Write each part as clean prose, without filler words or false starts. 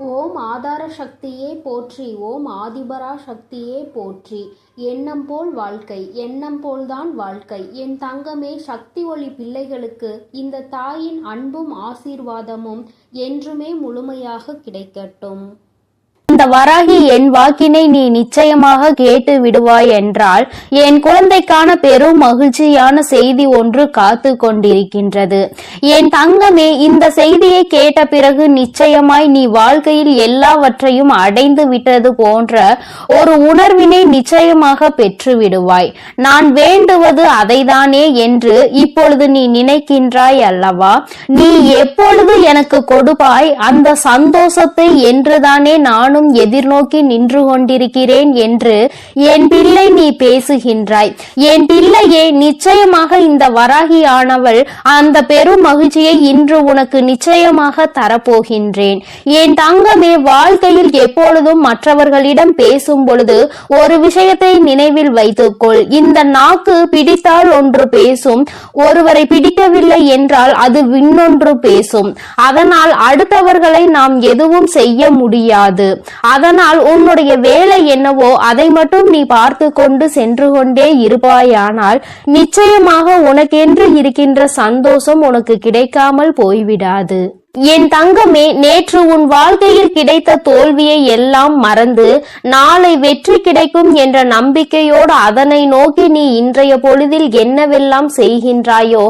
ஓம் ஆதார சக்தியே போற்றி, ஓம் ஆதிபரா சக்தியே போற்றி. எண்ணம் போல் வாழ்க்கை, எண்ணம் போல்தான் வாழ்க்கை. என் தங்கமே, சக்தி ஒளி பிள்ளைகளுக்கு இந்த தாயின் அன்பும் ஆசீர்வாதமும் என்றுமே முழுமையாக கிடைக்கட்டும். இந்த வராகி என் வாக்கினை நீ நிச்சயமாக கேட்டு விடுவாய் என்றால் என் குழந்தைக்கான பெரும் மகிழ்ச்சியான செய்தி ஒன்று காத்து கொண்டிருக்கின்றது. என் தங்கமே, இந்த செய்தியை கேட்ட பிறகு நிச்சயமாய் நீ வாழ்க்கையில் எல்லாவற்றையும் அடைந்து விட்டது போன்ற ஒரு உணர்வினை நிச்சயமாக பெற்று விடுவாய். நான் வேண்டுவது அதைதானே என்று இப்பொழுது நீ நினைக்கின்றாய் அல்லவா? நீ எப்பொழுது எனக்கு கொடுப்பாய் அந்த சந்தோஷத்தை என்றுதானே நானும் எதிர்நோக்கி நின்று கொண்டிருக்கிறேன் என்று என் பிள்ளை நீ பேசுகின்றாய். என் பிள்ளையே, நிச்சயமாக இந்த வராகி ஆனவள் அந்த பெரும் மகிழ்ச்சியை இன்று உனக்கு நிச்சயமாக தரப்போகின்றேன். என் தங்கமே, வாழ்க்கையில் எப்பொழுதும் மற்றவர்களிடம் பேசும் பொழுது ஒரு விஷயத்தை நினைவில் வைத்துக்கொள். இந்த நாக்கு பிடித்தால் ஒன்று பேசும், ஒருவரை பிடிக்கவில்லை என்றால் அது இன்னொன்று பேசும். அதனால் அடுத்தவர்களை நாம் எதுவும் செய்ய முடியாது. அதனால் உன்னுடைய வேலை என்னவோ அதை மட்டும் நீ பார்த்து கொண்டு சென்று கொண்டே இருப்பாயானால் நிச்சயமாக உனக்கென்று இருக்கின்ற சந்தோஷம் உனக்கு கிடைக்காமல் போய்விடாது. என் தங்கமே, நேற்று உன் வாழ்க்கையில் கிடைத்த தோல்வியை எல்லாம் மறந்து நாளை வெற்றி கிடைக்கும் என்ற நம்பிக்கையோடு அதனை நோக்கி நீ இன்றைய பொழுதில் என்னவெல்லாம் செய்கின்றாயோ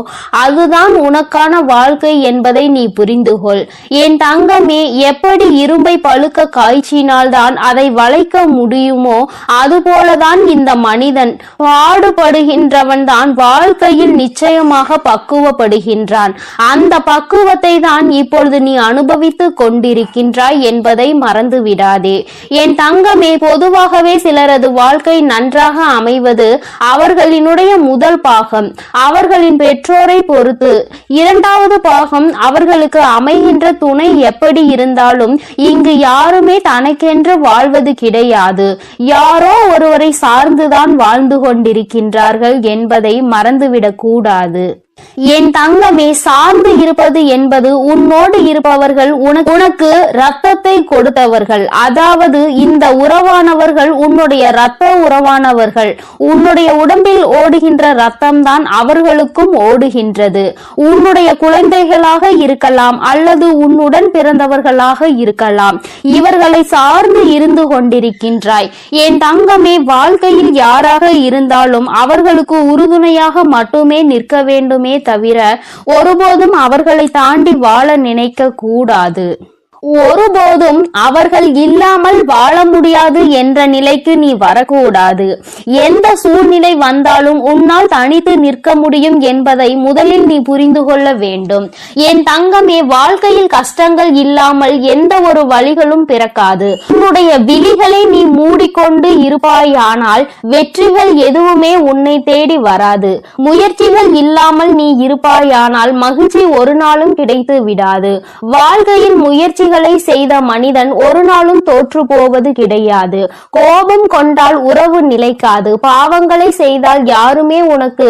அதுதான் உனக்கான வாழ்க்கை என்பதை நீ புரிந்து கொள். என் தங்கமே, எப்படி இரும்பை பழுக்க காய்ச்சினால்தான் அதை வளைக்க முடியுமோ அதுபோலதான் இந்த மனிதன் பாடுபடுகின்றவன் தான் வாழ்க்கையில் நிச்சயமாக பக்குவப்படுகின்றான். அந்த பக்குவத்தை தான் இப்பொழுது நீ அனுபவித்துக் கொண்டிருக்கின்றாய் என்பதை மறந்து விடாதே. என் தங்கமே, பொதுவாகவே சிலரது வாழ்க்கை நன்றாக அமைவது அவர்களினுடைய முதல் பாகம் அவர்களின் பெற்றோரை பொறுத்து, இரண்டாவது பாகம் அவர்களுக்கு அமைகின்ற துணை எப்படி இருந்தாலும் இங்கு யாருமே தனக்கென்று வாழ்வது கிடையாது. யாரோ ஒருவரை சார்ந்துதான் வாழ்ந்து கொண்டிருக்கின்றார்கள் என்பதை மறந்துவிடக் கூடாது. என் தங்கமே, சார்ந்து இருப்பது என்பது உன்னோடு இருப்பவர்கள் உனக்கு ரத்தத்தை கொடுத்தவர்கள். அதாவது இந்த உறவானவர்கள் உன்னுடைய ரத்த உறவானவர்கள். உன்னுடைய உடம்பில் ஓடுகின்ற ரத்தம் தான் அவர்களுக்கும் ஓடுகின்றது. உன்னுடைய குழந்தைகளாக இருக்கலாம் அல்லது உன்னுடன் பிறந்தவர்களாக இருக்கலாம். இவர்களை சார்ந்து இருந்து கொண்டிருக்கின்றாய். என் தங்கமே, வாழ்க்கையில் யாராக இருந்தாலும் அவர்களுக்கு உறுதுணையாக மட்டுமே நிற்க வேண்டுமே தவிர ஒருபோதும் அவர்களை தாண்டி வாழ நினைக்க கூடாது. ஒருபோதும் அவர்கள் இல்லாமல் வாழ முடியாது என்ற நிலைக்கு நீ வரக்கூடாது. எந்த சூழ்நிலை வந்தாலும் உன்னால் தனித்து நிற்க முடியும் என்பதை முதலில் நீ புரிந்து கொள்ள வேண்டும். என் தங்கமே, வாழ்க்கையில் கஷ்டங்கள் இல்லாமல் எந்த ஒரு வழிகளும் பிறக்காது. உன்னுடைய விழிகளை நீ மூடிக்கொண்டு இருப்பாயானால் வெற்றிகள் எதுவுமே உன்னை தேடி வராது. முயற்சிகள் இல்லாமல் நீ இருப்பாயானால் மகிழ்ச்சி ஒரு நாளும் கிடைத்து விடாது. வாழ்க்கையில் முயற்சி செய்த மனிதன் ஒரு நாளும் தோற்று போவது கிடையாது. கோபம் கொண்டால் உறவு நிலைக்காது. பாவங்களை செய்தால் யாருமே உனக்கு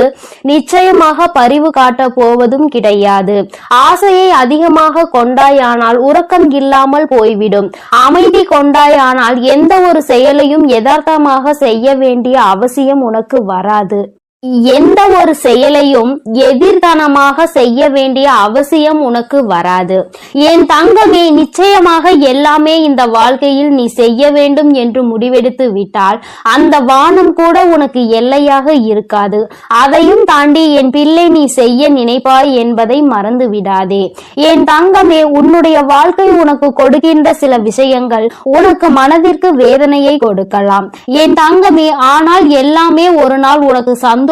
நிச்சயமாக பரிவு காட்ட போவதும் கிடையாது. ஆசையை அதிகமாக கொண்டாயானால் உறக்கம் இல்லாமல் போய்விடும். அமைதி கொண்டாயானால் எந்த ஒரு செயலையும் யதார்த்தமாக செய்ய வேண்டிய அவசியம் உனக்கு வராது. எந்த ஒரு செயலையும் எதிர்தனமாக செய்ய வேண்டிய அவசியம் உனக்கு வராது. என் தங்கமே, நிச்சயமாக எல்லாமே இந்த வாழ்க்கையில் நீ செய்ய வேண்டும் என்று முடிவெடுத்து விட்டால் அந்த வானம் கூட உனக்கு எல்லையாக இருக்காது. அதையும் தாண்டி என் பிள்ளை நீ செய்ய நினைப்பாய் என்பதை மறந்து விடாதே. என் தங்கமே, உன்னுடைய வாழ்க்கை உனக்கு கொடுக்கின்ற சில விஷயங்கள் உனக்கு மனதிற்கு வேதனையை கொடுக்கலாம். என் தங்கமே, ஆனால் எல்லாமே ஒரு நாள் உனக்கு சந்தோஷத்தை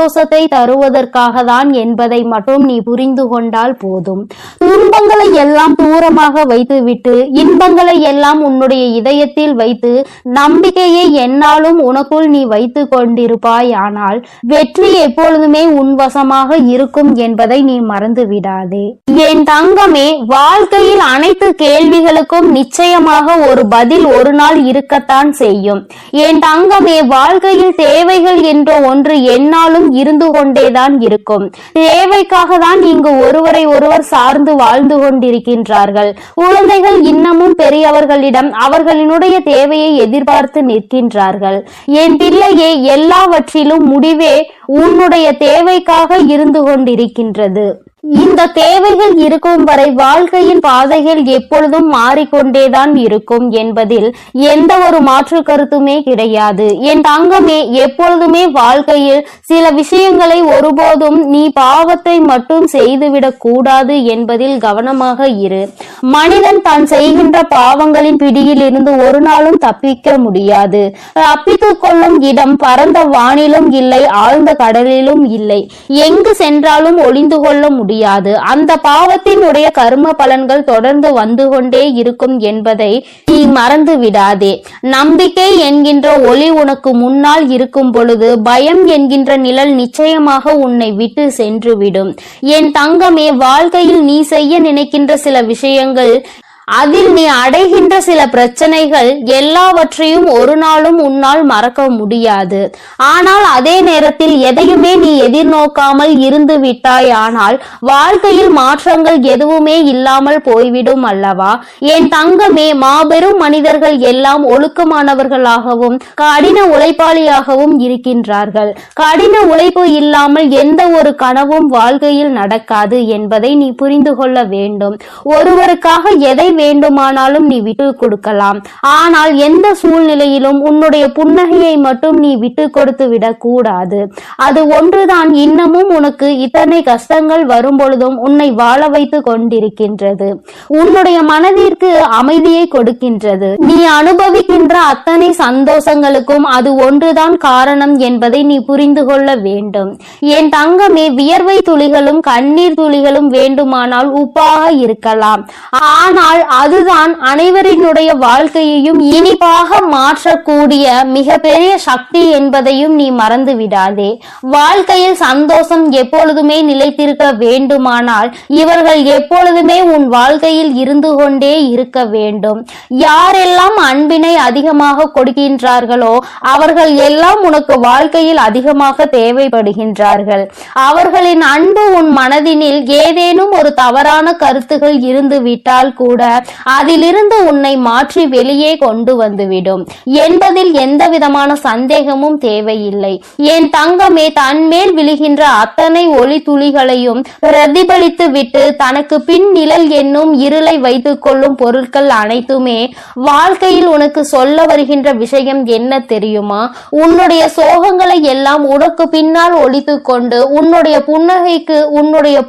தருவதற்காக தான் என்பதை மட்டும் நீ புரிந்து கொண்டால் போதும். துன்பங்களை எல்லாம் தூரமாக வைத்துவிட்டு இன்பங்களை எல்லாம் உன்னுடைய இதயத்தில் வைத்து நம்பிக்கையை என்னாலும் உனக்குள் நீ வைத்து கொண்டிருப்பாய். ஆனால் வெற்றி எப்பொழுதுமே உன் வசமாக இருக்கும் என்பதை நீ மறந்து விடாதே. என் தங்கமே, வாழ்க்கையில் அனைத்து கேள்விகளுக்கும் நிச்சயமாக ஒரு பதில் ஒரு நாள் இருக்கத்தான் செய்யும். என் தங்கமே, வாழ்க்கையில் தேவைகள் என்ற ஒன்று என்னாலும் இருந்து கொண்டேதான் இருக்கும். தேவைக்காக தான் இங்கு ஒருவரை ஒருவர் சார்ந்து வாழ்ந்து கொண்டிருக்கின்றார்கள். குழந்தைகள் இன்னமும் பெரியவர்களிடம் அவர்களினுடைய தேவையை எதிர்பார்த்து நிற்கின்றார்கள். என் பிள்ளையே, எல்லாவற்றிலும் முடிவே உன்னுடைய தேவைக்காக இருந்து கொண்டிருக்கின்றது. இந்த தேவைகள் இருக்கும் வரை வாழ்க்கையின் பாதைகள் எப்பொழுதும் மாறிக்கொண்டேதான் இருக்கும் என்பதில் எந்த ஒரு மாற்று கருத்துமே கிடையாது. என் தங்கமே, எப்பொழுதுமே வாழ்க்கையில் சில விஷயங்களை ஒருபோதும் நீ பாவத்தை மட்டும் செய்துவிடக் கூடாது என்பதில் கவனமாக இரு. மனிதன் தான் செய்கின்ற பாவங்களின் பிடியில் இருந்து ஒரு நாளும் தப்பிக்க முடியாது. தப்பித்துக் கொள்ளும் இடம் பரந்த வானிலும் இல்லை, ஆழ்ந்த கடலிலும் இல்லை. எங்கு சென்றாலும் ஒளிந்து கொள்ள முடியாது. அந்த பாவத்தினுடைய கர்ம பலன்கள் தொடர்ந்து வந்து கொண்டே இருக்கும் என்பதை நீ மறந்து விடாதே. நம்பிக்கை என்கின்ற ஒளி உனக்கு முன்னால் இருக்கும் பொழுது பயம் என்கின்ற நிழல் நிச்சயமாக உன்னை விட்டு சென்றுவிடும். என் தங்கமே, வாழ்க்கையில் நீ செய்ய நினைக்கின்ற சில விஷயங்கள், அதில் நீ அடைகின்ற சில பிரச்சனைகள் எல்லாவற்றையும் ஒரு நாளும் உன்னால் மறக்க முடியாது. ஆனால் அதே நேரத்தில் எதையுமே நீ எதிர்நோக்காமல் இருந்து விட்டாய், ஆனால் வாழ்க்கையில் மாற்றங்கள் எதுவுமே இல்லாமல் போய்விடும் அல்லவா? என் தங்கமே, மாபெரும் மனிதர்கள் எல்லாம் ஒழுக்கமானவர்களாகவும் கடின உழைப்பாளியாகவும் இருக்கின்றார்கள். கடின உழைப்பு இல்லாமல் எந்த ஒரு கனவும் வாழ்க்கையில் நடக்காது என்பதை நீ புரிந்து கொள்ள வேண்டும். ஒருவருக்காக எதை வேண்டுமானாலும் நீ விட்டு கொடுக்கலாம், ஆனால் எந்த சூழ்நிலையிலும் உன்னுடைய புன்னகையை மட்டும் நீ விட்டு கொடுத்து விடக் கூடாது. அது ஒன்றுதான் இன்னமும் உனக்கு இத்தனை கஷ்டங்கள் வரும் பொழுதும் உன்னை வாழ வைத்து கொண்டிருக்கின்றது. உன்னுடைய மனதிற்கு அமைதியை கொடுக்கின்றது. நீ அனுபவிக்கின்ற அத்தனை சந்தோஷங்களுக்கும் அது ஒன்றுதான் காரணம் என்பதை நீ புரிந்து கொள்ள வேண்டும். என் தங்கமே, வியர்வை துளிகளும் கண்ணீர் துளிகளும் வேண்டுமானால் உப்பாக இருக்கலாம், ஆனால் அதுதான் அனைவரினுடைய வாழ்க்கையையும் இனிப்பாக மாற்றக்கூடிய மிகப்பெரிய சக்தி என்பதையும் நீ மறந்து விடாதே. வாழ்க்கையில் சந்தோஷம் எப்பொழுதுமே நிலைத்திருக்க வேண்டுமானால் இவர்கள் எப்பொழுதுமே உன் வாழ்க்கையில் இருந்து கொண்டே இருக்க வேண்டும். யாரெல்லாம் அன்பினை அதிகமாக கொடுக்கின்றார்களோ அவர்கள் எல்லாம் உனக்கு வாழ்க்கையில் அதிகமாக தேவைப்படுகின்றார்கள். அவர்களின் அன்பு உன் மனதினில் ஏதேனும் ஒரு தவறான கருத்துகள் இருந்து விட்டால் கூட அதிலிருந்து உன்னை மாற்றி வெளியே கொண்டு வந்துவிடும் என்பதில் எந்த விதமான சந்தேகமும் தேவையில்லை. என் தங்கமே, தன்மேல் விழுகின்ற அத்தனை ஒளி துளிகளையும் பிரதிபலித்து விட்டு தனக்கு பின் நிழல் என்னும் இருளை வைத்துக் கொள்ளும் பொருட்கள் அனைத்துமே வாழ்க்கையில் உனக்கு சொல்ல வருகின்ற விஷயம் என்ன தெரியுமா? உன்னுடைய சோகங்களை எல்லாம் உனக்கு பின்னால் ஒழித்து கொண்டு உன்னுடைய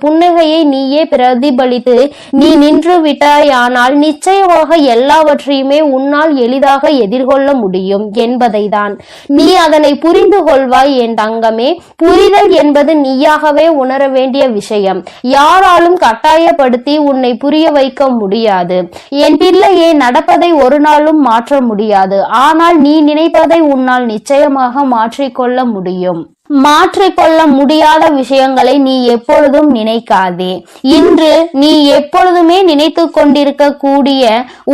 புன்னகையை நீயே பிரதிபலித்து நீ நின்று விட்டாயானால் நிச்சயமாக எல்லாவற்றையுமே உன்னால் எளிதாக எதிர்கொள்ள முடியும் என்பதை தான். நீ அதனை புரிந்து கொள்வாய் என் தங்கமே. புரிதல் என்பது நீயாகவே உணர வேண்டிய விஷயம். யாராலும் கட்டாயப்படுத்தி உன்னை புரிய வைக்க முடியாது. என் பிள்ளையே, நடப்பதை ஒரு நாளும் மாற்ற முடியாது, ஆனால் நீ நினைப்பதை உன்னால் நிச்சயமாக மாற்றிக்கொள்ள முடியும். மாற்றிக்கொள்ள முடியாத விஷயங்களை நீ எப்பொழுதும் நினைக்காதே. இன்று நீ எப்பொழுதுமே நினைத்து கொண்டிருக்க கூடிய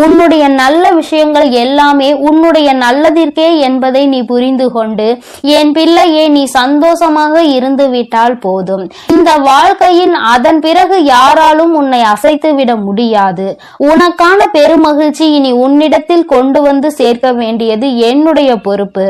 உன்னுடைய நல்ல விஷயங்கள் எல்லாமே உன்னுடைய நல்லதிற்கே என்பதை நீ புரிந்து கொண்டு என் பிள்ளையே, நீ சந்தோஷமாக இருந்து விட்டால் போதும். இந்த வாழ்க்கையின் அதன் பிறகு யாராலும் உன்னை அசைத்து விட முடியாது. உனக்கான பெருமகிழ்ச்சி இனி உன்னிடத்தில் கொண்டு வந்து சேர்க்க வேண்டியது என்னுடைய பொறுப்பு.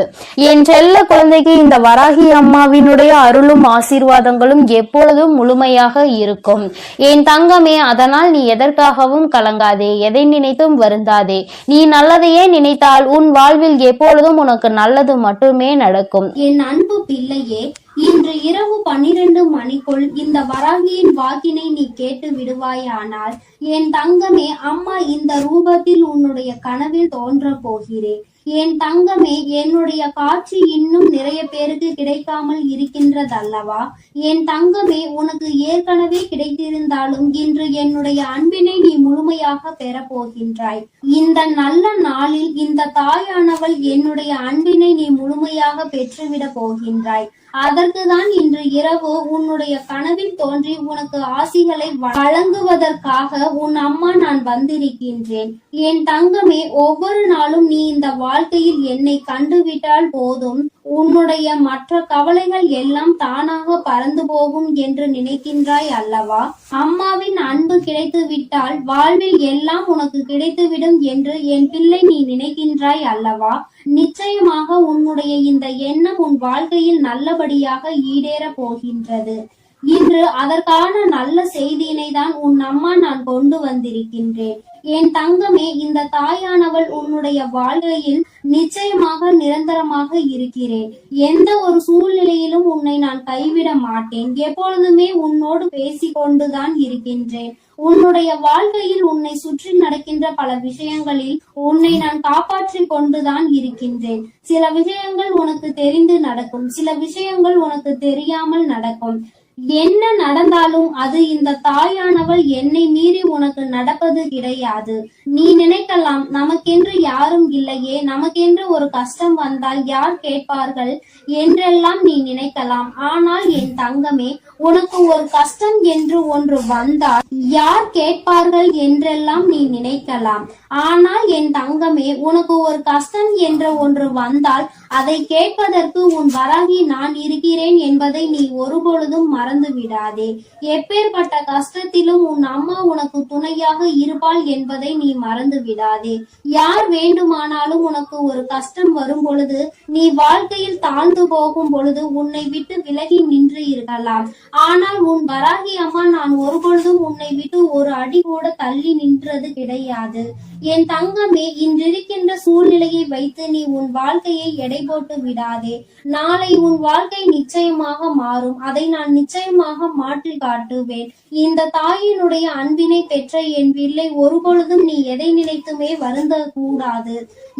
என் செல்ல குழந்தைக்கு இந்த வராகி அம்மாவினுடைய அருளும் ஆசீர்வாதங்களும் எப்பொழுதும் முழுமையாக இருக்கும். என் தங்கமே, அதனால் நீ எதற்காகவும் கலங்காதே, எதை நினைத்தும் வருந்தாதே. நீ நல்லதையே நினைத்தால் உன் வாழ்வில் எப்பொழுதும் உனக்கு நல்லது மட்டுமே நடக்கும். என் அன்பு பிள்ளையே, இன்று இரவு 12 மணிக்குள் இந்த வராகியின் வாக்கினை நீ கேட்டு விடுவாயானால் என் தங்கமே, அம்மா இந்த ரூபத்தில் உன்னுடைய கனவில் தோன்ற போகிறேன். என் தங்கமே, என்னுடைய காட்சி இன்னும் நிறைய பேருக்கு கிடைக்காமல் இருக்கின்றதல்லவா? என் தங்கமே, உனக்கு ஏற்கனவே கிடைத்திருந்தாலும் இன்று என்னுடைய அன்பினை நீ முழுமையாக பெற போகின்றாய். இந்த நல்ல நாளில் இந்த தாயானவள் என்னுடைய அன்பினை நீ முழுமையாக பெற்றுவிட போகின்றாய். அதற்குதான் இன்று இரவு உன்னுடைய கனவில் தோன்றி உனக்கு ஆசிகளை வழங்குவதற்காக உன் அம்மா நான் வந்திருக்கின்றேன். என் தங்கமே, ஒவ்வொரு நாளும் நீ இந்த வாழ்க்கையில் என்னை கண்டுவிட்டால் போதும், உன்னுடைய மற்ற கவலைகள் எல்லாம் தானாக பறந்து போகும் என்று நினைக்கின்றாய் அல்லவா? அம்மாவின் அன்பு கிடைத்து விட்டால் வாழ்வில் எல்லாம் உனக்கு கிடைத்துவிடும் என்று என் பிள்ளை நீ நினைக்கின்றாய் அல்லவா? நிச்சயமாக உன்னுடைய இந்த எண்ணம் உன் வாழ்க்கையில் நல்லபடியாக ஈடேற போகின்றது. இன்று அதற்கான நல்ல செய்தியினை தான் உன் அம்மா நான் கொண்டு வந்திருக்கின்றேன். என் தங்கமே, இந்த தாயானவள் உன்னுடைய வாழ்க்கையில் நிச்சயமாக நிரந்தரமாக இருக்கிறேன். எந்த ஒரு சூழ்நிலையிலும் உன்னை நான் கைவிட மாட்டேன். எப்பொழுதுமே உன்னோடு பேசிக்கொண்டுதான் இருக்கின்றேன். உன்னுடைய வாழ்க்கையில் உன்னை சுற்றி நடக்கின்ற பல விஷயங்களில் உன்னை நான் காப்பாற்றி கொண்டுதான் இருக்கின்றேன். சில விஷயங்கள் உனக்கு தெரிந்து நடக்கும், சில விஷயங்கள் உனக்கு தெரியாமல் நடக்கும். என்ன நடந்தாலும் அது இந்த தாயானவள் என்னை மீறி உனக்கு நடப்பது கிடையாது. நீ நினைக்கலாம், நமக்கென்று யாரும் இல்லையே, நமக்கென்று ஒரு கஷ்டம் வந்தால் யார் கேட்பார்கள் என்றெல்லாம் நீ நினைக்கலாம். ஆனால் என் தங்கமே, உனக்கு ஒரு கஷ்டம் என்று ஒன்று வந்தால் யார் கேட்பார்கள் என்றெல்லாம் நீ நினைக்கலாம். ஆனால் என் தங்கமே, உனக்கு ஒரு கஷ்டம் என்ற ஒன்று வந்தால் அதை கேட்பதற்கு உன் வராகி நான் இருக்கிறேன் என்பதை நீ ஒருபொழுதும் மறந்து விடாதே. எப்பேற்பட்ட கஷ்டத்திலும் உன் அம்மா உனக்கு துணையாக இருப்பாள் என்பதை நீ மறந்து விடாதே. யார் வேண்டுமானாலும் உனக்கு ஒரு கஷ்டம் வரும் பொழுது, நீ வாழ்க்கையில் தாழ்ந்து போகும் பொழுது உன்னை விட்டு விலகி நின்று இருக்கலாம். ஆனால் உன் வராகி அம்மா நான் ஒருபொழுதும் உன்னை விட்டு ஒரு அடி கூட தள்ளி நின்றது கிடையாது. என் தங்கமே, இன்றிருக்கின்ற சூழ்நிலையை வைத்து நீ உன் வாழ்க்கையை எடை போட்டு விடாதே. நாளை உன் வாழ்க்கை நிச்சயமாக மாறும். அதை நான் நிச்சயமாக மாற்றி காட்டுவேன். இந்த தாயினுடைய அன்பினை பெற்ற என் பிள்ளை, ஒருபொழுதும் நீ எதை நினைத்துமே வருந்த கூடாது.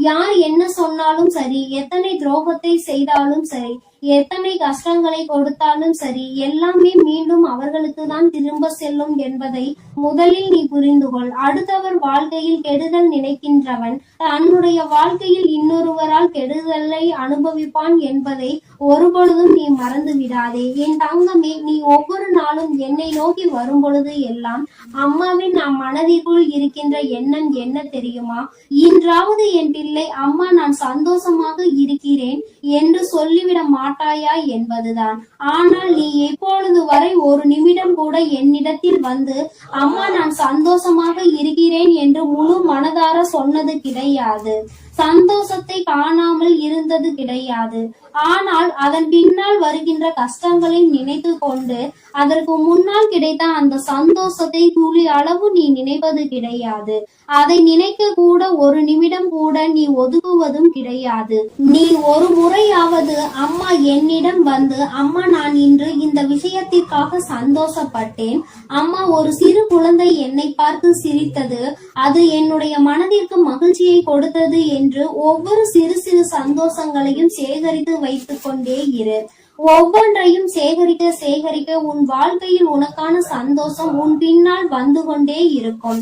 யார் என்ன சொன்னாலும் சரி, எத்தனை துரோகத்தை செய்தாலும் சரி, எத்தனை கஷ்டங்களை கொடுத்தாலும் சரி, எல்லாமே மீண்டும் அவர்களுக்கு தான் திரும்ப செல்லும் என்பதை முதலில் நீ புரிந்து கொள். அடுத்தவர் வாழ்க்கையில் கெடுதல் நினைக்கின்றவன் தன்னுடைய வாழ்க்கையில் இன்னொருவரால் கெடுதலை அனுபவிப்பான் என்பதை ஒருபொழுதும் நீ மறந்து விடாதே. என் தங்கமே, நீ ஒவ்வொரு நாளும் என்னை நோக்கி வரும் பொழுது எல்லாம் அம்மாவின் நம் மனதிற்குள் இருக்கின்ற எண்ணம் என்ன தெரியுமா? இன்றாவது என் பிள்ளை, அம்மா நான் சந்தோஷமாக இருக்கிறேன் என்று சொல்லிவிட மாட்டாயா என்பதுதான். ஆனால் நீ எப்பொழுது வரை ஒரு நிமிடம் கூட என்னிடத்தில் வந்து அம்மா நான் சந்தோஷமாக இருக்கிறேன் என்று முழு மனதார சொன்னது கிடையாது. சந்தோஷத்தை காணாமல் இருந்தது கிடையாது. ஆனால் அதன் பின்னால் வருகின்ற கஷ்டங்களை நினைத்து கொண்டு அதற்கு முன்னால் கிடைத்த அந்த சந்தோஷத்தை துளி அளவு நீ நினைப்பது கிடையாது. அதை நினைக்க கூட ஒரு நிமிடம் கூட நீ ஒதுக்குவதும் கிடையாது. நீ ஒரு முறையாவது அம்மா என்னிடம் வந்து, அம்மா நான் இன்று இந்த விஷயத்திற்காக சந்தோஷப்பட்டேன், அம்மா ஒரு சிறு குழந்தை என்னை பார்த்து சிரித்தது, அது என்னுடைய மனதிற்கு மகிழ்ச்சியை கொடுத்தது என்று ஒவ்வொரு சிறு சிறு சந்தோஷங்களையும் சேகரித்து வைத்துக் கொண்டே இரு. ஒவ்வொன்றையும் சேகரிக்க சேகரிக்க உன் வாழ்க்கையில் உனக்கான சந்தோஷம் உன் பின்னால் வந்து கொண்டே இருக்கும்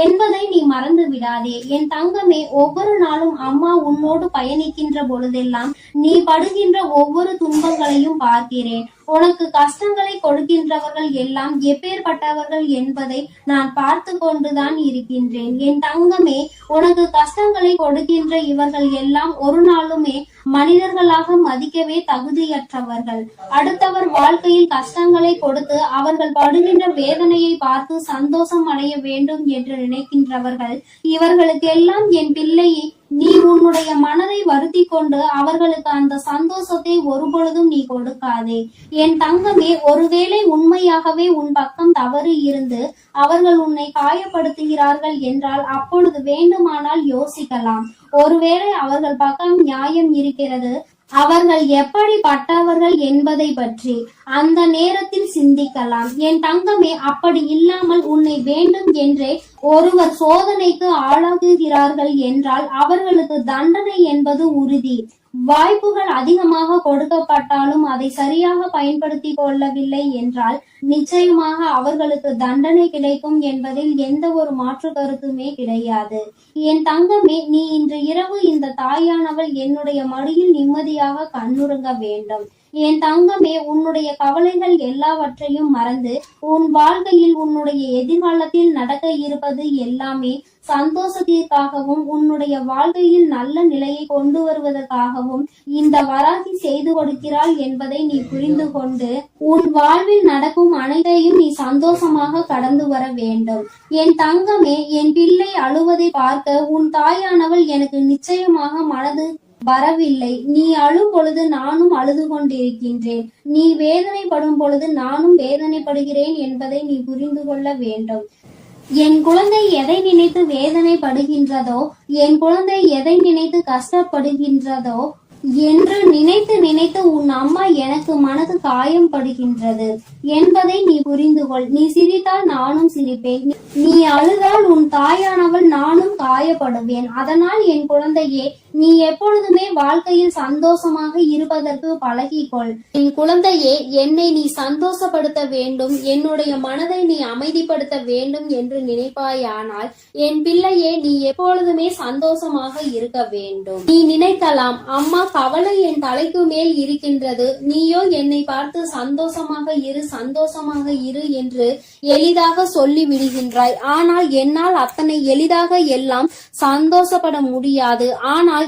என்பதை நீ மறந்து விடாதே. என் தங்கமே, ஒவ்வொரு நாளும் அம்மா உன்னோடு பயணிக்கின்ற பொழுதெல்லாம் நீ படுகின்ற ஒவ்வொரு துன்பங்களையும் பார்க்கிறேன். உனக்கு கஷ்டங்களை கொடுக்கின்றவர்கள் எல்லாம் எப்பேற்பட்டவர்கள் என்பதை நான் பார்த்து கொண்டுதான் இருக்கின்றேன். என் தங்கமே, உனக்கு கஷ்டங்களை கொடுக்கின்ற இவர்கள் எல்லாம் ஒரு நாளுமே மனிதர்களாக மதிக்கவே தகுதியற்றவர்கள். அடுத்தவர் வாழ்க்கையில் கஷ்டங்களை கொடுத்து அவர்கள் படுகின்ற வேதனையை பார்த்து சந்தோஷம் அடைய வேண்டும் என்று நினைக்கின்றவர்கள் இவர்களுக்கெல்லாம் என் பிள்ளையை நீ உன்னுடைய மனதை வருத்தி கொண்டு அவர்களுக்கு அந்த சந்தோஷத்தை ஒருபொழுதும் நீ கொடுக்காதே. என் தங்கமே, ஒருவேளை உண்மையாகவே உன் பக்கம் தவறு இருந்து அவர்கள் உன்னை காயப்படுத்துகிறார்கள் என்றால் அப்பொழுது வேண்டுமானால் யோசிக்கலாம். ஒருவேளை அவர்கள் பக்கம் நியாயம் இருக்கிறது, அவர்கள் எப்படிப்பட்டவர்கள் என்பதை பற்றி அந்த நேரத்தில் சிந்திக்கலாம். என் தங்கமே, அப்படி இல்லாமல் உன்னை வேண்டும் என்றே ஒருவர் சோதனைக்கு ஆளாகுகிறார்கள் என்றால் அவர்களுக்கு தண்டனை என்பது உறுதி. வாய்ப்புகள் அதிகமாக கொடுக்கப்பட்டாலும் அதை சரியாக பயன்படுத்தி கொள்ளவில்லை என்றால் நிச்சயமாக அவர்களுக்கு தண்டனை கிடைக்கும் என்பதில் எந்த ஒரு மாற்று கருத்துமே கிடையாது. என் தங்கமே, நீ இன்று இரவு இந்த தாயானவள் என்னுடைய மடியில் நிம்மதியாக கண்ணுறங்க வேண்டும். என் தங்கமே, உன்னுடைய கவலைகள் எல்லாவற்றையும் மறந்து உன் வாழ்க்கையில் உன்னுடைய எதிர்காலத்தில் நடக்க இருப்பது எல்லாமே சந்தோஷத்திற்காகவும் உன்னுடைய வாழ்க்கையில் நல்ல நிலையை கொண்டு வருவதற்காகவும் இந்த வராகி செய்து கொடுக்கிறாள் என்பதை நீ புரிந்து கொண்டு உன் வாழ்வில் நடக்கும் அனைத்தையும் நீ சந்தோஷமாக கடந்து வர வேண்டும். என் தங்கமே, என் பிள்ளை அழுவதை பார்க்க உன் தாயானவள் எனக்கு நிச்சயமாக மனது வரவில்லை. நீ அழும் பொழுது நானும் அழுது கொண்டிருக்கின்றேன். நீ வேதனைப்படும் பொழுது நானும் வேதனைப்படுகிறேன் என்பதை நீ புரிந்து கொள்ள வேண்டும். என் குழந்தை எதை நினைத்து வேதனைப்படுகின்றதோ, என் குழந்தை எதை நினைத்து கஷ்டப்படுகின்றதோ என்று நினைத்து நினைத்து உன் அம்மா எனக்கு மனது காயம் படுகின்றது என்பதை நீ புரிந்து கொள். நீ சிரித்தால் நானும் சிரிப்பேன், நீ அழுதால் உன் தாயானவள் நானும் காயப்படுவேன். அதனால் என் குழந்தையே, நீ எப்பொழுதுமே வாழ்க்கையில் சந்தோஷமாக இருப்பதற்கு பழகிக்கொள். என் குழந்தையே, என்னை நீ சந்தோஷப்படுத்த வேண்டும், என்னுடைய மனதை நீ அமைதிப்படுத்த வேண்டும் என்று நினைப்பாயானால் என் பிள்ளையே, நீ எப்பொழுதுமே சந்தோஷமாக இருக்க வேண்டும். நீ நினைக்கலாம், அம்மா கவலை என் தலைக்கு மேல் இருக்கின்றது, நீயோ என்னை பார்த்து சந்தோஷமாக இரு என்று எளிதாக சொல்லி விடுகின்றாய். ஆனால் என்னால் அத்தனை எளிதாக எல்லாம் சந்தோஷப்பட முடியாது. ஆனால்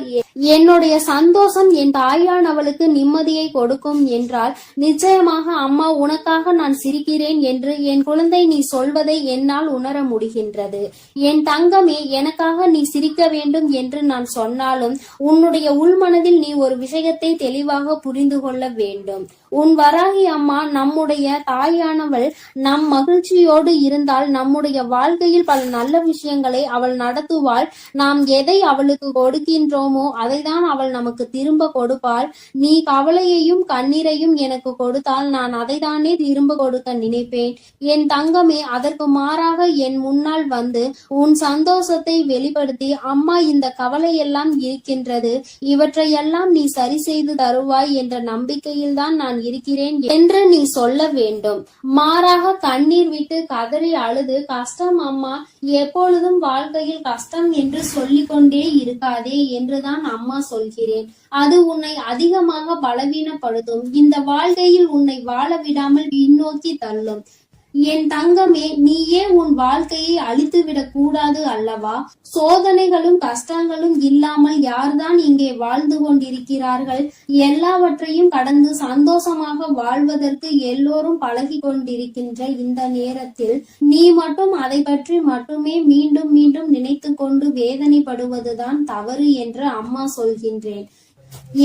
என்னுடைய சந்தோஷம் என் தாயானவளுக்கு நிம்மதியை கொடுக்கும் என்றால் நிச்சயமாக அம்மா உனக்காக நான் சிரிக்கிறேன் என்று என் குழந்தை நீ சொல்வதை என்னால் உணர முடிகின்றது. என் தங்கமே, எனக்காக நீ சிரிக்க வேண்டும் என்று நான் சொன்னாலும் உன்னுடைய உள்மனதில் நீ ஒரு விஷயத்தை தெளிவாக புரிந்து கொள்ள வேண்டும். உன் வராகி அம்மா நம்முடைய தாயானவள் நம் மகிழ்ச்சியோடு இருந்தால் நம்முடைய வாழ்க்கையில் பல நல்ல விஷயங்களை அவள் நடத்துவாள். நாம் எதை அவளுக்கு கொடுக்கின்றோமோ அதைதான் அவள் நமக்கு திரும்ப கொடுப்பாள். நீ கவலையையும் கண்ணீரையும் எனக்கு கொடுத்தால் நான் அதைதானே திரும்ப கொடுக்க நினைப்பேன். என் தங்கமே, அதற்கு மாறாக என் முன்னால் வந்து உன் சந்தோஷத்தை வெளிப்படுத்தி, அம்மா இந்த கவலையெல்லாம் இருக்கின்றது, இவற்றையெல்லாம் நீ சரி செய்து தருவாய் என்ற நம்பிக்கையில் தான் நான் இருக்கிறேன் என்று நீ சொல்ல வேண்டும். மாறாக கண்ணீர் விட்டு கதறி அழுது, கஷ்டம் அம்மா, எப்பொழுதும் வாழ்க்கையில் கஷ்டம் என்று சொல்லிக் கொண்டே இருக்காதே என்றுதான் அம்மா சொல்கிறேன். அது உன்னை அதிகமாக பலவீனப்படுத்தும். இந்த வாழ்க்கையில் உன்னை வாழ விடாமல் பின்னோக்கி தள்ளும். என் தங்கமே, நீயே உன் வாழ்க்கையை அழித்துவிடக் கூடாது அல்லவா? சோதனைகளும் கஷ்டங்களும் இல்லாமல் யார்தான் இங்கே வாழ்ந்து கொண்டிருக்கிறார்கள்? எல்லாவற்றையும் கடந்து சந்தோஷமாக வாழ்வதற்கு எல்லோரும் பழகி கொண்டிருக்கின்ற இந்த நேரத்தில் நீ மட்டும் அதை பற்றி மட்டுமே மீண்டும் மீண்டும் நினைத்து கொண்டு வேதனைப்படுவதுதான் தவறு என்று அம்மா சொல்கின்றேன்.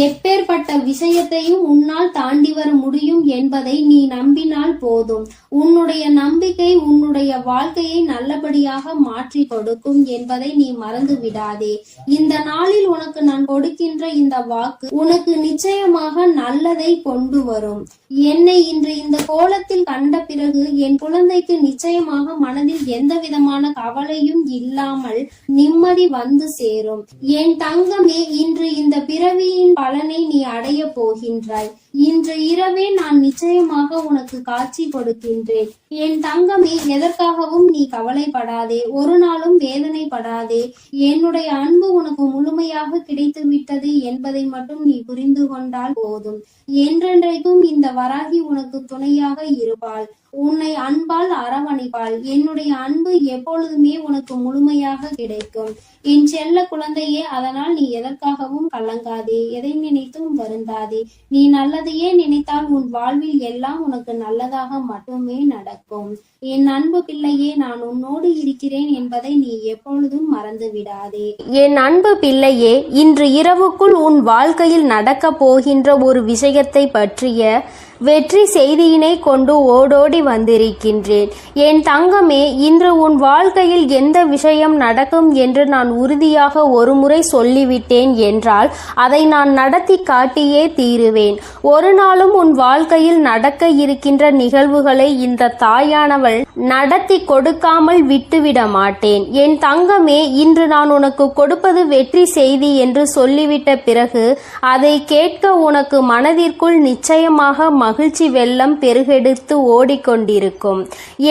எப்பேற்பட்ட விஷயத்தையும் உன்னால் தாண்டி வர முடியும் என்பதை நீ நம்பினால் போதும். உன்னுடைய நம்பிக்கை உன்னுடைய வாழ்க்கையை நல்லபடியாக மாற்றி கொடுக்கும் என்பதை நீ மறந்து விடாதே. இந்த நாளில் உனக்கு நான் கொடுக்கின்ற இந்த வாக்கு உனக்கு நிச்சயமாக நல்லதை கொண்டு வரும். என்னை இன்று இந்த கோலத்தில் கண்ட பிறகு என் குழந்தைக்கு நிச்சயமாக மனதில் எந்த விதமான கவலையும் இல்லாமல் நிம்மதி வந்து சேரும். என் தங்கமே, இன்று இந்த பிறவியின் பலனை நீ அடைய போகின்றாய். இன்று இரவே நான் நிச்சயமாக உனக்கு காட்சி கொடுக்கின்றேன். என் தங்கமே, எதற்காகவும் நீ கவலைப்படாதே, ஒரு நாளும் வேதனைப்படாதே. என்னுடைய அன்பு உனக்கு முழுமையாக கிடைத்து விட்டது என்பதை மட்டும் நீ புரிந்து கொண்டால் போதும். என்றென்றைக்கும் இந்த வராகி உனக்கு துணையாக இருப்பாள், உன்னை அன்பால் அரவணைப்பாள். என்னுடைய அன்பு எப்பொழுதுமே உனக்கு முழுமையாக கிடைக்கும் என் செல்ல குழந்தையே. அதனால் நீ எதற்காகவும் கலங்காதே, எதை நினைத்தும் வருந்தாதே. நீ நல்லதையே நினைத்தால் உன் வாழ்வில் எல்லாம் உனக்கு நல்லதாக மட்டுமே நடக்கும். என் அன்பு பிள்ளையே, நான் உன்னோடு இருக்கிறேன் என்பதை நீ எப்பொழுதும் மறந்து விடாதே. என் அன்பு பிள்ளையே, இன்று இரவுக்குள் உன் வாழ்க்கையில் நடக்க போகின்ற ஒரு விஷயத்தை பற்றிய வெற்றி செய்தியினை கொண்டு ஓடோடி வந்திருக்கின்றேன். என் தங்கமே, இன்று உன் வாழ்க்கையில் எந்த விஷயம் நடக்கும் என்று நான் உறுதியாக ஒருமுறை சொல்லிவிட்டேன் என்றால் அதை நான் நடத்தி காட்டியே தீருவேன். ஒரு நாளும் உன் வாழ்க்கையில் நடக்க இருக்கின்ற நிகழ்வுகளை இந்த தாயானவள் நடத்தி கொடுக்காமல் விட்டுவிட மாட்டேன். என் தங்கமே, இன்று நான் உனக்கு கொடுப்பது வெற்றி செய்தி என்று சொல்லிவிட்ட பிறகு அதை கேட்க உனக்கு மனதிற்குள் நிச்சயமாக மகிழ்ச்சி வெள்ளம் பெருகெடுத்து ஓடிக்கொண்டிருக்கும்.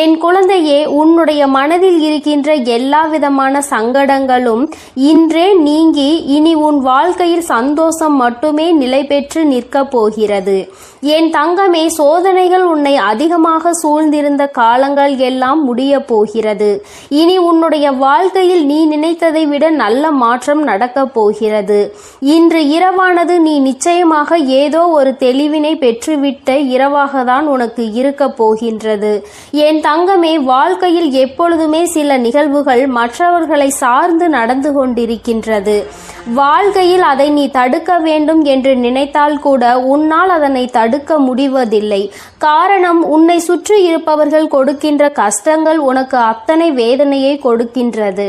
என் குழந்தையே, உன்னுடைய மனதில் இருக்கின்ற எல்லா விதமான சங்கடங்களும் இன்றே நீங்கி இனி உன் வாழ்க்கையில் சந்தோஷம் மட்டுமே நிலை பெற்று நிற்கப் போகிறது. என் தங்கமே, சோதனைகள் உன்னை அதிகமாக சூழ்ந்திருந்த காலங்கள் எல்லாம் முடிய போகிறது. இனி உன்னுடைய வாழ்க்கையில் நீ நினைத்ததை விட நல்ல மாற்றம் நடக்கப் போகிறது. இன்று இரவானது நீ நிச்சயமாக ஏதோ ஒரு தெளிவினை பெற்றுவிட்ட இரவாக தான் உனக்கு இருக்க போகின்றது. என் தங்கமே, வாழ்க்கையில் எப்பொழுதுமே சில நிகழ்வுகள் மற்றவர்களை சார்ந்து நடந்து கொண்டிருக்கின்றது. வாழ்க்கையில் அதை நீ தடுக்க வேண்டும் என்று நினைத்தால் கூட உன்னால் அதனை தடுக்க முடிவதில்லை. காரணம், உன்னை சுற்றி இருப்பவர்கள் கொடுக்கின்ற கஷ்டங்கள் உனக்கு அத்தனை வேதனையை கொடுக்கின்றது.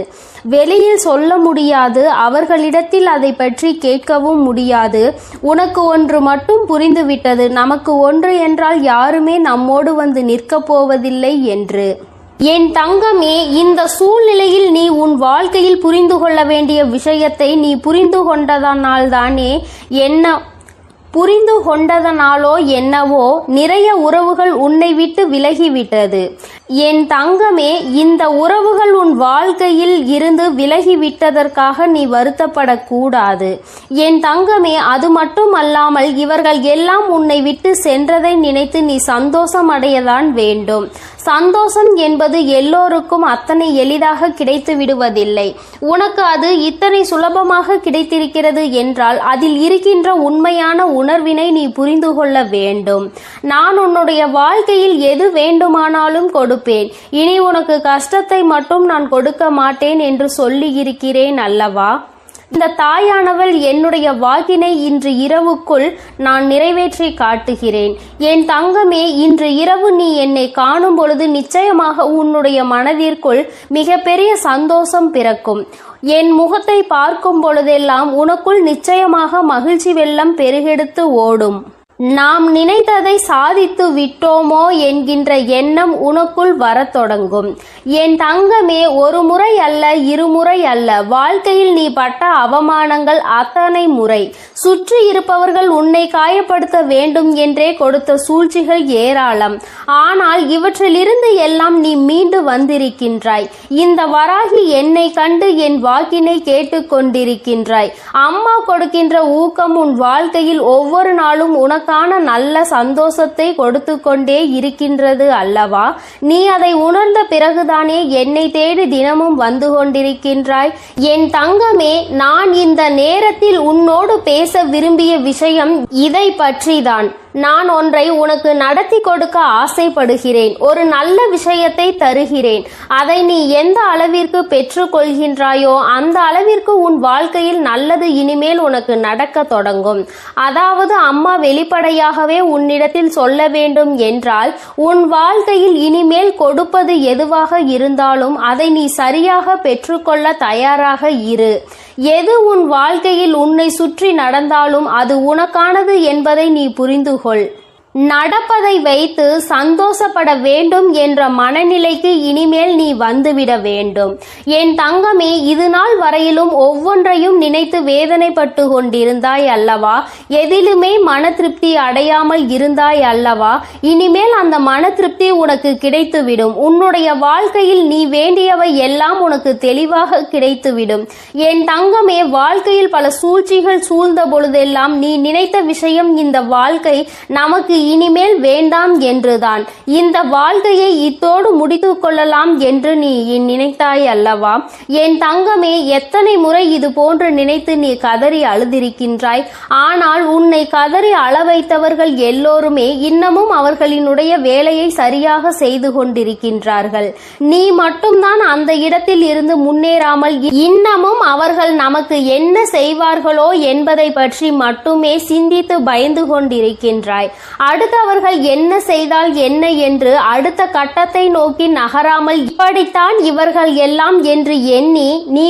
வெளியில் சொல்ல முடியாது, அவர்களிடத்தில் அதை பற்றி கேட்கவும் முடியாது. உனக்கு ஒன்று மட்டும் புரிந்துவிட்டது, நமக்கு ஒன்று என்றால் யாருமே நம்மோடு வந்து நிற்கப் போவதில்லை என்று. என் தங்கமே, இந்த சூழ்நிலையில் நீ உன் வாழ்க்கையில் புரிந்து கொள்ள வேண்டிய விஷயத்தை நீ புரிந்து கொண்டதனாலோ என்னவோ நிறைய உறவுகள் உன்னை விட்டு விலகிவிட்டது. என் தங்கமே, இந்த உறவுகள் உன் வாழ்க்கையில் இருந்து விலகிவிட்டதற்காக நீ வருத்தப்படக்கூடாது. என் தங்கமே, அது மட்டும் அல்லாமல் இவர்கள் எல்லாம் உன்னை விட்டு சென்றதை நினைத்து நீ சந்தோஷம் அடையதான் வேண்டும். சந்தோஷம் என்பது எல்லோருக்கும் அத்தனை எளிதாக கிடைத்து விடுவதில்லை. உனக்கு அது இத்தனை சுலபமாக கிடைத்திருக்கிறது என்றால் அதில் இருக்கின்ற உண்மையான உணர்வினை நீ புரிந்து கொள்ள வேண்டும். நான் உன்னுடைய வாழ்க்கையில் எது வேண்டுமானாலும் கொடுப்பேன். இனி உனக்கு கஷ்டத்தை மட்டும் நான் கொடுக்க மாட்டேன் என்று சொல்லி இருக்கிறேன் அல்லவா? இந்த தாயானவள் என்னுடைய வாக்கினை இன்று இரவுக்குள் நான் நிறைவேற்றி காட்டுகிறேன். என் தங்கமே, இன்று இரவு நீ என்னை காணும் பொழுது நிச்சயமாக உன்னுடைய மனதிற்குள் மிகப்பெரிய சந்தோஷம் பிறக்கும். என் முகத்தை பார்க்கும் பொழுதெல்லாம் உனக்குள் நிச்சயமாக மகிழ்ச்சி வெள்ளம் பெருகெடுத்து ஓடும். நாம் நினைத்ததை சாதித்து விட்டோமோ என்கின்ற எண்ணம் உனக்குள் வரத் தொடங்கும். என் தங்கமே, ஒரு முறை அல்ல, இருமுறை அல்ல, வாழ்க்கையில் நீ பட்ட அவமானங்கள் அத்தனை முறை. சுற்றி இருப்பவர்கள் உன்னை காயப்படுத்த வேண்டும் என்றே கொடுத்த சூழ்ச்சிகள் ஏராளம். ஆனால் இவற்றிலிருந்து எல்லாம் நீ மீண்டு வந்திருக்கின்றாய். இந்த வராகி என்னை கண்டு என் வாக்கினை கேட்டுக்கொண்டிருக்கின்றாய். அம்மா கொடுக்கின்ற ஊக்கம் உன் வாழ்க்கையில் ஒவ்வொரு நாளும் உனக்கான நல்ல சந்தோஷத்தை கொடுத்து கொண்டே இருக்கின்றது அல்லவா? நீ அதை உணர்ந்த பிறகுதானே என்னை தேடி தினமும் வந்து கொண்டிருக்கின்றாய். என் தங்கமே, நான் இந்த நேரத்தில் உன்னோடு பேச விரும்பிய விஷயம் இதை பற்றிதான். நான் ஒன்றை உனக்கு நடத்தி கொடுக்க ஆசைப்படுகிறேன். ஒரு நல்ல விஷயத்தை தருகிறேன். அதை நீ எந்த அளவிற்கு பெற்றுக்கொள்கின்றாயோ அந்த அளவிற்கு உன் வாழ்க்கையில் நல்லது இனிமேல் உனக்கு நடக்க தொடங்கும். அதாவது அம்மா வெளிப்படையாகவே உன்னிடத்தில் சொல்ல வேண்டும் என்றால், உன் வாழ்க்கையில் இனிமேல் கொடுப்பது எதுவாக இருந்தாலும் அதை நீ சரியாக பெற்றுக்கொள்ள தயாராக இரு. எது உன் வாழ்க்கையில் உன்னை சுற்றி நடந்தாலும் அது உனக்கானது என்பதை நீ புரிந்து கொள். நடப்பதை வைத்து சந்தோஷப்பட வேண்டும் என்ற மனநிலைக்கு இனிமேல் நீ வந்துவிட வேண்டும். என் தங்கமே, இது நாள் வரையிலும் ஒவ்வொன்றையும் நினைத்து வேதனைப்பட்டு கொண்டிருந்தாய் அல்லவா? எதிலுமே மன திருப்தி அடையாமல் இருந்தாய் அல்லவா? இனிமேல் அந்த மன திருப்தி உனக்கு கிடைத்துவிடும். உன்னுடைய வாழ்க்கையில் நீ வேண்டியவை எல்லாம் உனக்கு தெளிவாக கிடைத்துவிடும். என் தங்கமே, வாழ்க்கையில் பல சூழ்ச்சிகள் சூழ்ந்த பொழுதெல்லாம் நீ நினைத்த விஷயம், இந்த வாழ்க்கை நமக்கு இனிமேல் வேண்டாம் என்றுதான். இந்த வாழ்க்கையை இத்தோடு முடித்து கொள்ளலாம் என்று நீ நினைத்தாய் அல்லவா? என் தங்கமே, எத்தனை முறை இது போன்று நினைத்து நீ கதறி அழுதிருக்கின்றாய். ஆனால் உன்னை கதறி அள வைத்தவர்கள் எல்லோருமே இன்னமும் அவர்களினுடைய வேலையை சரியாக செய்து கொண்டிருக்கின்றார்கள். நீ மட்டும்தான் அந்த இடத்தில் இருந்து முன்னேறாமல் இன்னமும் அவர்கள் நமக்கு என்ன செய்வார்களோ என்பதை பற்றி மட்டுமே சிந்தித்து பயந்து கொண்டிருக்கின்றாய். அடுத்தவர்கள் என்ன செய்தால் என்ன என்று அடுத்த கட்டத்தை நோக்கி நகராமல் இப்படித்தான் இவர்கள் எல்லாம் என்று எண்ணி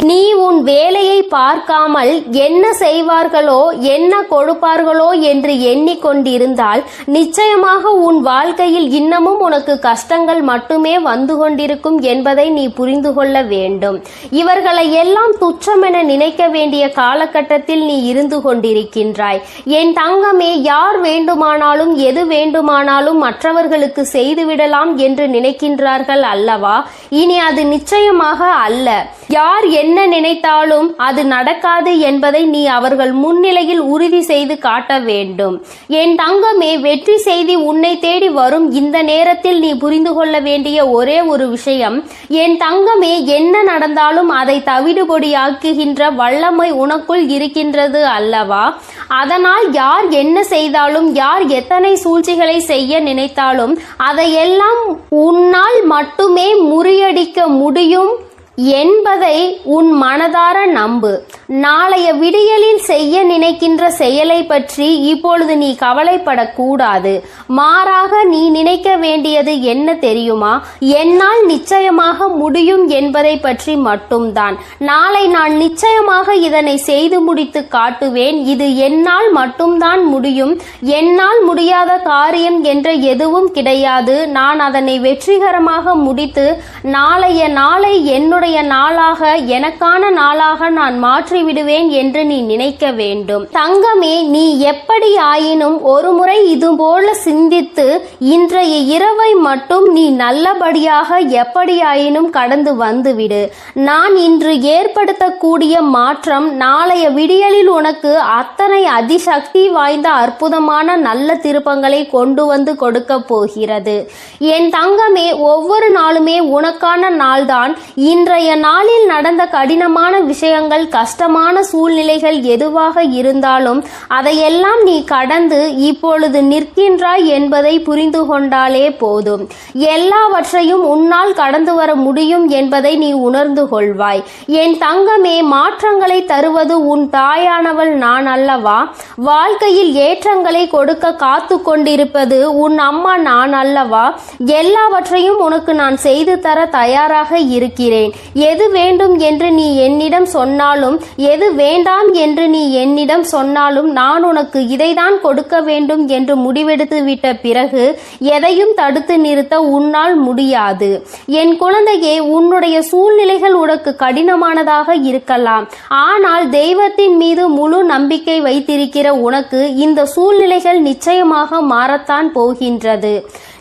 நீ உன் வேலையை பார்க்காமல் என்ன செய்வார்களோ என்ன கொடுப்பார்களோ என்று எண்ணிக்கொண்டிருந்தால் நிச்சயமாக உன் வாழ்க்கையில் இன்னமும் உனக்கு கஷ்டங்கள் மட்டுமே வந்து கொண்டிருக்கும் என்பதை நீ புரிந்து கொள்ள வேண்டும். இவர்களை எல்லாம் துச்சமென நினைக்க வேண்டிய காலகட்டத்தில் நீ இருந்து கொண்டிருக்கின்றாய். என் தங்கமே, யார் வேண்டுமானாலும் எது வேண்டுமானாலும் மற்றவர்களுக்கு செய்துவிடலாம் என்று நினைக்கின்றார்கள் அல்லவா? இனி அது நிச்சயமாக அல்ல. யார் என்ன நினைத்தாலும் அது நடக்காது என்பதை நீ அவர்கள் முன்னிலையில் உறுதி செய்து காட்ட வேண்டும். என் தங்கமே, வெற்றி செய்தி உன்னை தேடி வரும் இந்த நேரத்தில் நீ புரிந்து கொள்ள வேண்டிய ஒரே ஒரு விஷயம், என் தங்கமே, என்ன நடந்தாலும் அதை தவிடுபொடியாக்குகின்ற வல்லமை உனக்குள் இருக்கின்றது அல்லவா? அதனால் யார் என்ன செய்தாலும், யார் எத்தனை சூழ்ச்சிகளை செய்ய நினைத்தாலும் அதையெல்லாம் உன்னால் மட்டுமே முறியடிக்க முடியும் என்பதை உன் மனதார நம்பு. நாளைய விடியலில் செய்ய நினைக்கின்ற செயலை பற்றி இப்பொழுது நீ கவலைப்படக்கூடாது. மாறாக நீ நினைக்க வேண்டியது என்ன தெரியுமா? என்னால் நிச்சயமாக முடியும் என்பதை பற்றி மட்டும்தான். நாளை நான் நிச்சயமாக இதனை செய்து முடித்து காட்டுவேன். இது என்னால் மட்டும்தான் முடியும். என்னால் முடியாத காரியம் என்ற எதுவும் கிடையாது. நான் அதனை வெற்றிகரமாக முடித்து நாளைய நாளை என்னுடைய நாளாக, எனக்கான நாளாக நான் மாற்றி விடுவேன் என்று நீ நினைக்க வேண்டும். தங்கமே, நீ எப்படி ஆயினும் ஒரு முறை இதுபோல சிந்தித்து இன்றைய இரவை மட்டும் நீ நல்லபடியாக எப்படியாயினும் கடந்து வந்துவிடு. நான் இன்று ஏற்படுத்தக்கூடிய மாற்றம் நாளைய விடியலில் உனக்கு அத்தனை அதிசக்தி வாய்ந்த அற்புதமான நல்ல திருப்பங்களை கொண்டு வந்து கொடுக்க போகிறது. என் தங்கமே, ஒவ்வொரு நாளுமே உனக்கான நாள்தான். இன்றைய நாளில் நடந்த கடினமான விஷயங்கள், கஷ்டமான சூழ்நிலைகள் எதுவாக இருந்தாலும் அதையெல்லாம் நீ கடந்து இப்பொழுது நிற்கின்றாய் என்பதை புரிந்து கொண்டாலே போதும். எல்லாவற்றையும் உன்னால் கடந்து வர முடியும் என்பதை நீ உணர்ந்து கொள்வாய். என் தங்கமே, மாற்றங்களை தருவது உன் தாயானவள் நான் அல்லவா? வாழ்க்கையில் ஏற்றங்களை கொடுக்க காத்து கொண்டிருப்பது உன் அம்மா நான் அல்லவா? எல்லாவற்றையும் உனக்கு நான் செய்து தர தயாராக இருக்கிறேன். எது வேண்டும் என்று நீ என்னிடம் சொன்னாலும், எது வேண்டாம் என்று நீ என்னிடம் சொன்னாலும், நான் உனக்கு இதைதான் கொடுக்க வேண்டும் என்று முடிவெடுத்து விட்ட பிறகு எதையும் தடுத்து நிறுத்த உன்னால் முடியாது. என் குழந்தையே, உன்னுடைய சூழ்நிலைகள் உனக்கு கடினமானதாக இருக்கலாம். ஆனால் தெய்வத்தின் மீது முழு நம்பிக்கை வைத்திருக்கிற உனக்கு இந்த சூழ்நிலைகள் நிச்சயமாக மாறத்தான் போகின்றது.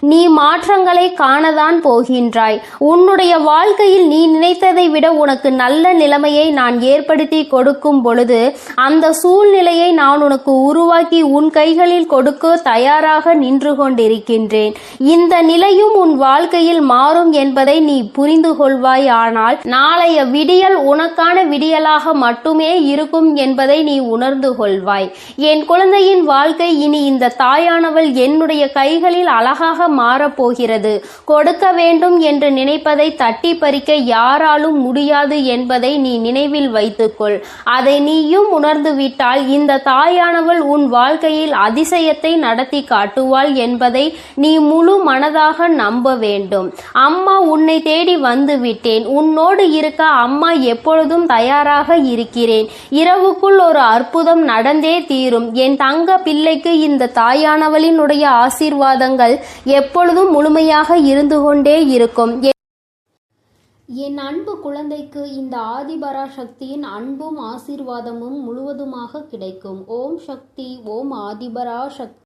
நீ மாற்றங்களை காணதான் போகின்றாய். உன்னுடைய வாழ்க்கையில் நீ நினைத்ததை விட உனக்கு நல்ல நிலைமையை நான் ஏற்படுத்தி கொடுக்கும் பொழுது அந்த சூழ்நிலையை நான் உனக்கு உருவாக்கி உன் கைகளில் கொடுக்க தயாராக நின்று கொண்டிருக்கின்றேன். இந்த நிலையும் உன் வாழ்க்கையில் மாறும் என்பதை நீ புரிந்து கொள்வாய். ஆனால் நாளைய விடியல் உனக்கான விடியலாக மட்டுமே இருக்கும் என்பதை நீ உணர்ந்து கொள்வாய். என் குழந்தையின் வாழ்க்கை இனி இந்த தாயானவள் என்னுடைய கைகளில் அழகாக மாறப்போகிறது. கொடுக்க வேண்டும் என்று நினைப்பதை தட்டி பறிக்க யாராலும் முடியாது என்பதை நீ நினைவில் வைத்துக்கொள். அதை நீயும் உணர்ந்து விட்டால் இந்த தாயானவள் உன் வாழ்க்கையில் அதிசயத்தை நடத்தி காட்டுவாள் என்பதை நீ முழு மனதாக நம்ப வேண்டும். அம்மா உன்னை தேடி வந்து விட்டேன். உன்னோடு இருக்க அம்மா எப்பொழுதும் தயாராக இருக்கிறேன். இரவுக்குள் ஒரு அற்புதம் நடந்தே தீரும். என் தங்க பிள்ளைக்கு இந்த தாயானவளினுடைய ஆசீர்வாதங்கள் எப்பொழுதும் முழுமையாக இருந்து கொண்டே இருக்கும். என் அன்பு குழந்தைக்கு இந்த ஆதிபராசக்தியின் அன்பும் ஆசீர்வாதமும் முழுவதுமாக கிடைக்கும். ஓம் சக்தி, ஓம் ஆதிபராசக்தி.